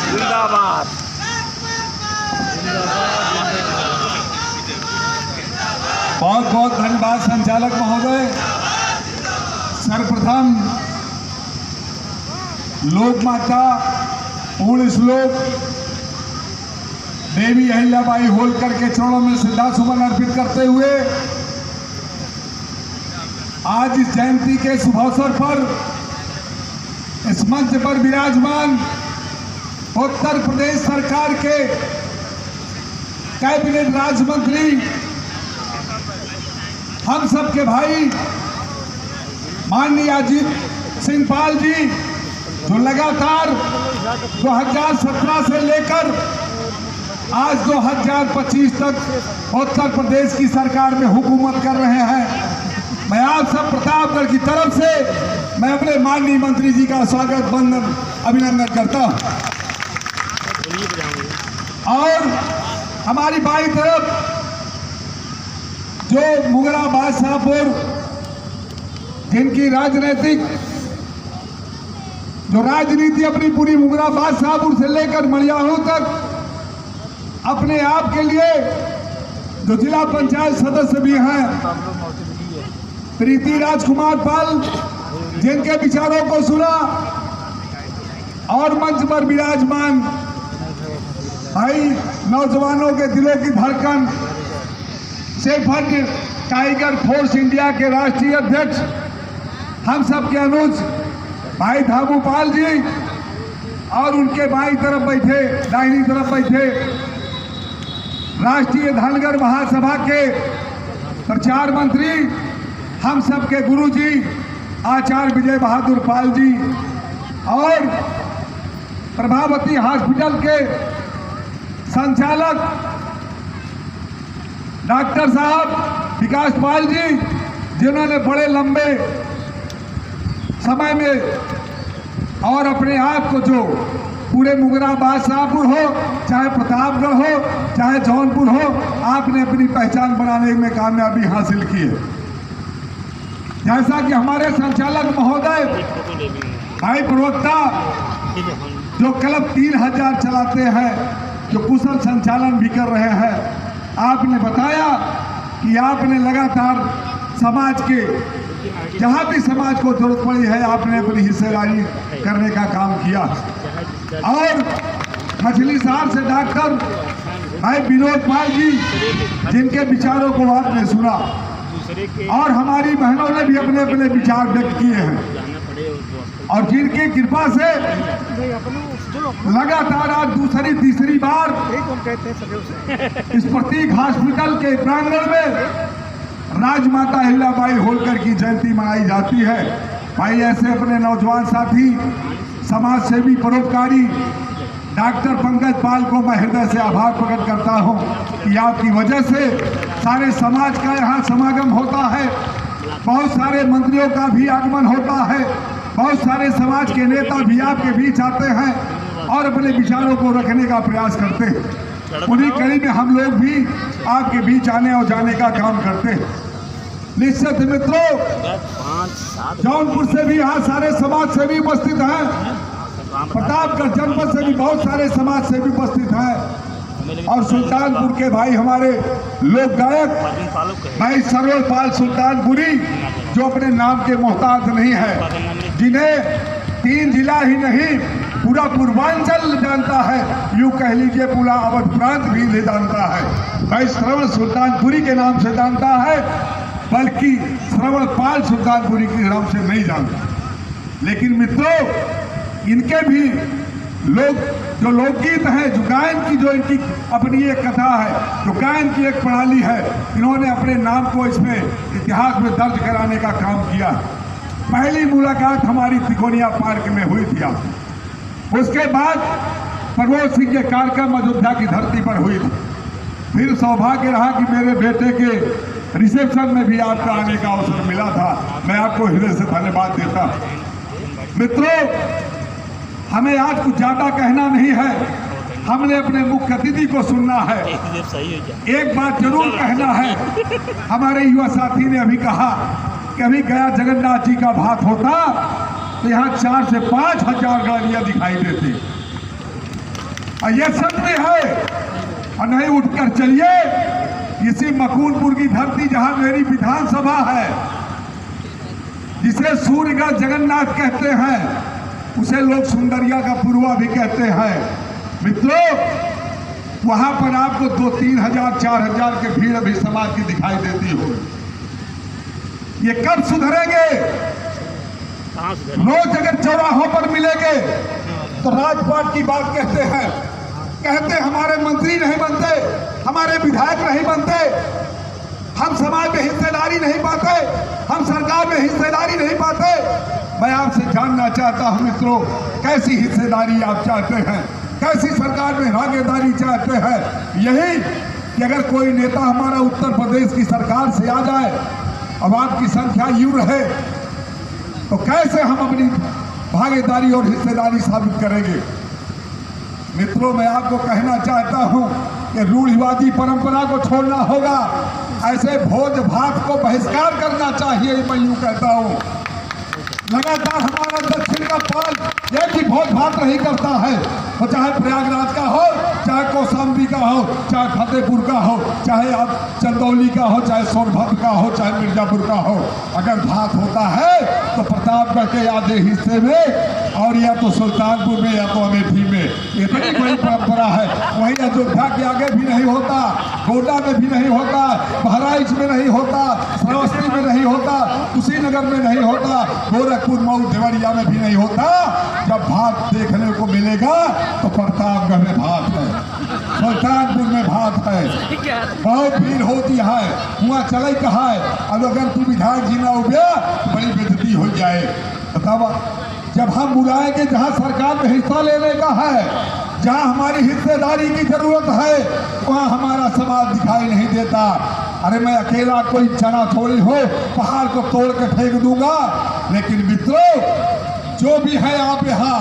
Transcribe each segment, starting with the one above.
जिंदाबाद। बहुत बहुत धन्यवाद संचालक महोदय। सर्वप्रथम लोक माता पूर्ण श्लोक देवी अहिल्याबाई होलकर के चरणों में श्रद्धासुमन अर्पित करते हुए आज इस जयंती के शुभ अवसर पर इस मंच पर विराजमान उत्तर प्रदेश सरकार के कैबिनेट राज्य मंत्री हम सबके भाई माननीय अजीत सिंह पाल जी, जो लगातार 2017 से लेकर आज 2025 तक उत्तर प्रदेश की सरकार में हुकूमत कर रहे हैं। मैं आप सब प्रतापगढ़ की तरफ से मैं अपने माननीय मंत्री जी का स्वागत वंदन अभिनंदन करता हूं। और हमारी बाईं तरफ जो मुगरा बादशाहपुर, जिनकी राजनीति अपनी पूरी मुगरा बादशाहपुर से लेकर मड़ियाहू तक अपने आप के लिए जो जिला पंचायत सदस्य भी हैं, प्रीति राजकुमार पाल, जिनके विचारों को सुना, और मंच पर विराजमान भाई नौजवानों के दिलों की धड़कन शेफर्ड टाइगर फोर्स इंडिया के राष्ट्रीय अध्यक्ष हम सब के अनुज भाई धामू पाल जी, और उनके बाईं तरफ बैठे, दाहिनी तरफ बैठे राष्ट्रीय धनगर महासभा के प्रचार मंत्री हम सब के गुरु जी आचार्य विजय बहादुर पाल जी, और प्रभावती हॉस्पिटल के संचालक डॉक्टर साहब विकास पाल जी, जिन्होंने बड़े लंबे समय में और अपने आप को जो पूरे मुगरा बादशाहपुर हो, चाहे प्रतापगढ़ हो, चाहे जौनपुर हो, आपने अपनी पहचान बनाने में कामयाबी हासिल की है। जैसा कि हमारे संचालक महोदय भाई प्रवक्ता जो क्लब 3000 चलाते हैं, जो कुशल संचालन भी कर रहे हैं, आपने बताया कि आपने लगातार समाज के जहाँ भी समाज को जरूरत पड़ी है आपने अपनी हिस्सेदारी करने का काम किया। और मछली शहर से डॉक्टर भाई विनोद पाल जी, जिनके विचारों को आपने सुना, और हमारी बहनों ने भी अपने अपने विचार व्यक्त किए हैं, और जिनकी कृपा से लगातार आज दूसरी तीसरी बार इस प्रतीक हॉस्पिटल के प्रांगण में राजमाता अहिल्याबाई होलकर की जयंती मनाई जाती है। भाई ऐसे अपने नौजवान साथी समाज सेवी परोपकारी डॉक्टर पंकज पाल को मैं हृदय से आभार प्रकट करता हूं कि आपकी वजह से सारे समाज का यहाँ समागम होता है, बहुत सारे मंत्रियों का भी आगमन होता है, बहुत सारे समाज के नेता भी आपके बीच आते हैं और अपने विचारों को रखने का प्रयास करते हैं। उन्हीं कड़ी में हम लोग भी आपके बीच आने और जाने का काम करते हैं। निश्चित मित्रों, जौनपुर से भी यहाँ सारे समाज सेवी उपस्थित हैं, प्रतापगढ़ जनपद से भी बहुत सारे समाज सेवी उपस्थित हैं, और सुल्तानपुर के भाई हमारे लोक गायक भाई सरवल पाल सुल्तानपुरी, जो अपने नाम के मोहताज नहीं है, जिन्हें 3 जिला ही नहीं पूरा पूर्वांचल जानता है, यूं कह लीजिए पूरा अवध प्रांत भी नहीं जानता है। भाई श्रवण सुल्तानपुरी के नाम से जानता है, बल्कि श्रवण पाल सुल्तानपुरी के नाम से नहीं जानता। लेकिन मित्रों, इनके भी जो लोकगीत है, जो गायन की जो इनकी अपनी एक कथा है, जो गायन की एक प्रणाली है, इन्होंने अपने नाम को इसमें इतिहास में दर्ज कराने का काम किया। पहली मुलाकात हमारी तिकोनिया पार्क में हुई थी आपकी, उसके बाद प्रमोद सिंह के कार्यक्रम अयोध्या की धरती पर हुई थी, फिर सौभाग्य रहा कि मेरे बेटे के रिसेप्शन में भी आपका आने का अवसर मिला था। मैं आपको हृदय से धन्यवाद देता हूं। मित्रों, हमें आज कुछ ज्यादा कहना नहीं है, हमने अपने मुख्य अतिथि को सुनना है। एक बात जरूर कहना है, हमारे युवा साथी ने अभी कहा कि अभी गया जगन्नाथ जी का भात होता तो यहाँ 4 से 5 हजार गाड़ियां दिखाई देती। और ये सच में है। और नहीं उठकर चलिए इसी मकूनपुर की धरती जहां मेरी विधानसभा है, जिसे सूर्यगढ़ जगन्नाथ कहते हैं, उसे लोग सुंदरिया का पूर्वा भी कहते हैं। मित्रों, वहां पर आपको 2-3 हजार 4 हजार की भीड़ भी समाज की दिखाई देती हो। ये कब सुधरेंगे? रोज अगर चौराहों पर मिलेंगे तो राजपाट की बात कहते हैं, कहते हमारे मंत्री नहीं बनते, हमारे विधायक नहीं बनते, हम समाज में हिस्सेदारी नहीं पाते, हम सरकार में हिस्सेदारी नहीं पाते। मैं आपसे जानना चाहता हूं मित्रों, कैसी हिस्सेदारी आप चाहते हैं, कैसी सरकार में भागीदारी चाहते हैं? यही कि अगर कोई नेता हमारा उत्तर प्रदेश की सरकार से आ जाए, अब आपकी संख्या यूं रहे, तो कैसे हम अपनी भागीदारी और हिस्सेदारी साबित करेंगे? मित्रों, मैं आपको कहना चाहता हूं कि रूढ़िवादी परंपरा को छोड़ना होगा, ऐसे भोज भात को बहिष्कार करना चाहिए। मैं यूं कहता हूं, लगातार हमारा दक्षिण का पाल यह भी भोज भात नहीं करता है, वो चाहे प्रयागराज का हो, चाहे कौशाम्बी का हो, चाहे फतेहपुर का हो, चाहे आप चंदौली का हो, चाहे सोनभद्र का हो, चाहे मिर्जापुर का हो। अगर भात होता है तो प्रतापगढ़ के आधे हिस्से में और या तो सुल्तानपुर में या तो अमेठी में, इतनी बड़ी परंपरा है। वहीं अयोध्या के आगे भी नहीं होता, गोड्डा में भी नहीं होता, बहराइच में नहीं होता, श्रावस्ती में नहीं होता, कुशीनगर में नहीं होता, गोरखपुर मऊ देवरिया में भी नहीं होता। जब भात देखने को मिलेगा तो प्रतापगढ़ में भात है, सुल्तानपुर में भात है, बहुत भीड़ होती है, हुआ चले कहा है। अब अगर तू विधायक जी ना हो गया तो बड़ी बेइज्जती हो जाए। बतावा, जब हम बुलाएंगे जहां सरकार में हिस्सा लेने का है, जहां हमारी हिस्सेदारी की जरूरत है, वहां हमारा समाज दिखाई नहीं देता। अरे मैं अकेला कोई चना थोड़ी हो पहाड़ को तोड़ के फेंक दूंगा। लेकिन मित्रों, जो भी है आप यहाँ,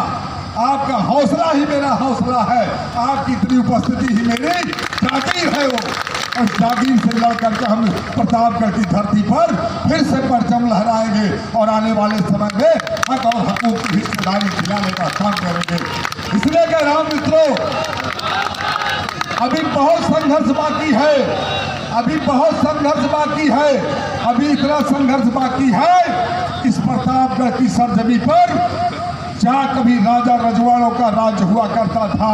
आपका हौसला ही मेरा हौसला है, आपकी इतनी उपस्थिति ही मेरी जागीर है। वो और जागीर से लड़ करके हम प्रतापगढ़ की धरती पर फिर से परचम लहराएंगे और आने वाले समय में हक और हकूक की हिस्सेदारी दिलाने का काम करेंगे। इसलिए कह रहा हूं मित्रों, अभी बहुत संघर्ष बाकी है, अभी बहुत संघर्ष बाकी है, अभी इतना संघर्ष बाकी है। इस प्रतापगढ़ की सरजमी पर जहाँ कभी राजा रजवाड़ों का राज हुआ करता था,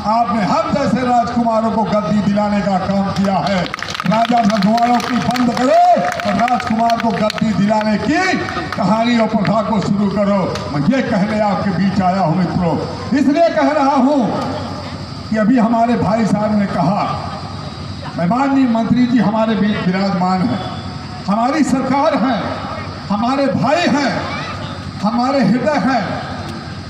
आपने हम जैसे राजकुमारों को गद्दी दिलाने का काम किया है। राजा रजवाड़ों की बंद करो और राजकुमार को गद्दी दिलाने की कहानी और प्रथा को शुरू करो। मैं ये कहने आपके बीच आया हूँ मित्रों। इसलिए कह रहा हूँ कि अभी हमारे भाई साहब ने कहा, माननीय मंत्री जी हमारे बीच विराजमान है, हमारी सरकार है, हमारे भाई हैं, हमारे हृदय हैं,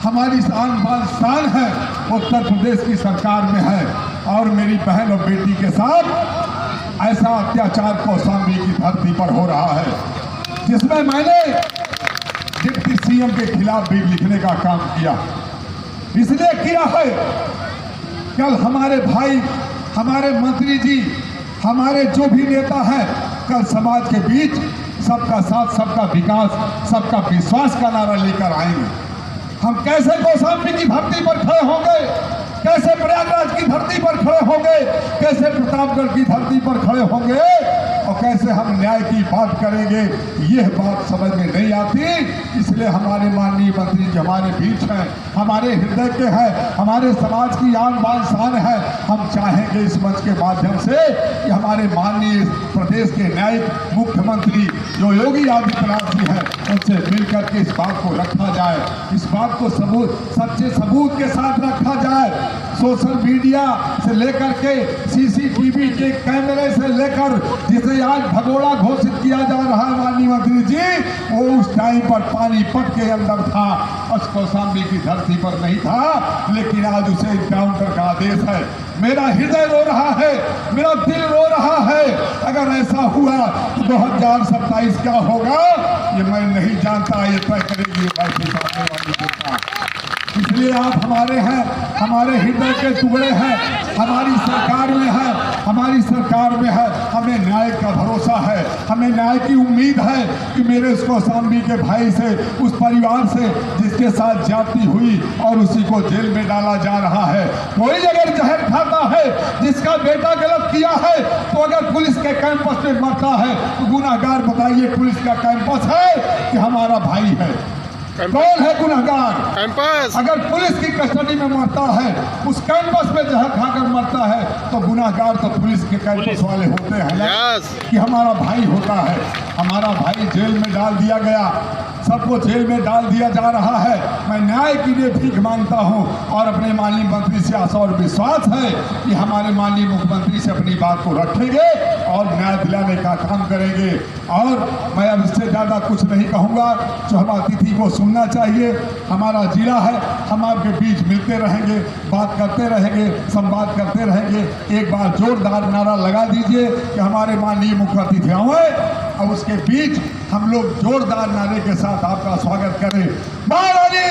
हमारी शान है, उत्तर प्रदेश की सरकार में है। और मेरी बहन और बेटी के साथ ऐसा अत्याचार कौशाम्बी की धरती पर हो रहा है, जिसमें मैंने डिप्टी सीएम के खिलाफ भी लिखने का काम किया। इसलिए किया है, कल हमारे भाई, हमारे मंत्री जी, हमारे जो भी नेता हैं, कल समाज के बीच सबका साथ, सबका विकास, सबका विश्वास का नारा लेकर आएंगे। हम कैसे कौशाम्बी की धरती पर खड़े होंगे, कैसे प्रयागराज की धरती पर खड़े होंगे, कैसे प्रतापगढ़ की धरती पर खड़े होंगे और कैसे हम न्याय की बात करेंगे, यह बात समझ में नहीं आती। इसलिए हमारे माननीय मंत्री जी हमारे बीच हैं, हमारे हृदय के हैं, हमारे समाज की आन बान शान है। हम चाहेंगे इस मंच के माध्यम से कि हमारे माननीय प्रदेश के न्यायिक मुख्यमंत्री जो योगी आदित्यनाथ जी हैं, उनसे मिलकर के इस बात को रखा जाए, इस बात को सच्चे सबूत के साथ रखा जाए। सोशल मीडिया से लेकर के सीसीटीवी के कैमरे से लेकर जिसे आज भगोड़ा घोषित किया जा रहा है माननीय मंत्री जी, वो उस टाइम पर पानीपत के अंदर था, उस कौशाम्बी की धरती पर नहीं था। लेकिन आज उसे एनकाउंटर का आदेश है। मेरा हृदय रो रहा है, मेरा दिल रो रहा है। अगर ऐसा हुआ तो 2027 क्या होगा ये मैं नहीं जानता, ये तय करेगी सामने वाली जनता। इसलिए आप हमारे हैं, हमारे हृदय के टुकड़े हैं, हमारी सरकार में हैं, हमारी सरकार में है, हमें न्याय का भरोसा है, हमें न्याय की उम्मीद है कि मेरे उस कौशाम्बी के भाई से, उस परिवार से जिसके साथ ज्यादती हुई और उसी को जेल में डाला जा रहा है, कोई अगर जहर खाता है, जिसका बेटा गलत किया है, तो अगर पुलिस के कैंपस में मरता है तो गुनाहगार बताइए पुलिस का कैंपस है कि हमारा भाई है? कौन है गुनहगार? कैंपस। अगर पुलिस की कस्टडी में मरता है, उस कैंपस में जहर खाकर मरता है, तो गुनहगार तो पुलिस के कैंपस वाले होते हैं ना, कि हमारा भाई होता है। हमारा भाई जेल में डाल दिया गया, सबको जेल में डाल दिया जा रहा है। मैं न्याय के लिए भीख मांगता हूं और अपने माननीय मंत्री से आशा और विश्वास है कि हमारे माननीय मुख्यमंत्री से अपनी बात को रखेंगे और न्याय दिलाने का काम करेंगे। और मैं अब इससे ज़्यादा कुछ नहीं कहूँगा, जो हम अतिथि को सुनना चाहिए। हमारा जिला है, हम आपके बीच मिलते रहेंगे, बात करते रहेंगे, संवाद करते रहेंगे। एक बार जोरदार नारा लगा दीजिए कि हमारे माननीय मुख्य अतिथि आए और उसके बीच हम लोग जोरदार नारे के साथ आपका स्वागत करें। महारानी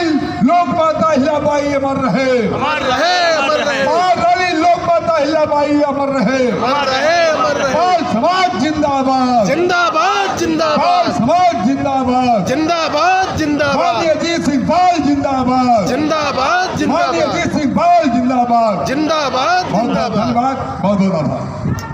लोक माता अहिल्याबाई अमर रहे, अमर रहे, अमर रहे। महारानी लोक माता अहिल्याबाई अमर रहे, अमर रहे, अमर रहे। बाल समाज जिंदाबाद, जिंदाबाद, बाल जिंदाबाद, समाज जिंदाबाद, जिंदाबाद, जिंदाबाद, माननीय अजीत सिंह बाल जिंदाबाद, जिंदाबाद, माननीय जिंदाबाद, अजीत सिंह बाल जिंदाबाद। जिंदाबाद, बहुत बहुत जिंदाबाद। धन्यवाद, बहुत बहुत आभार।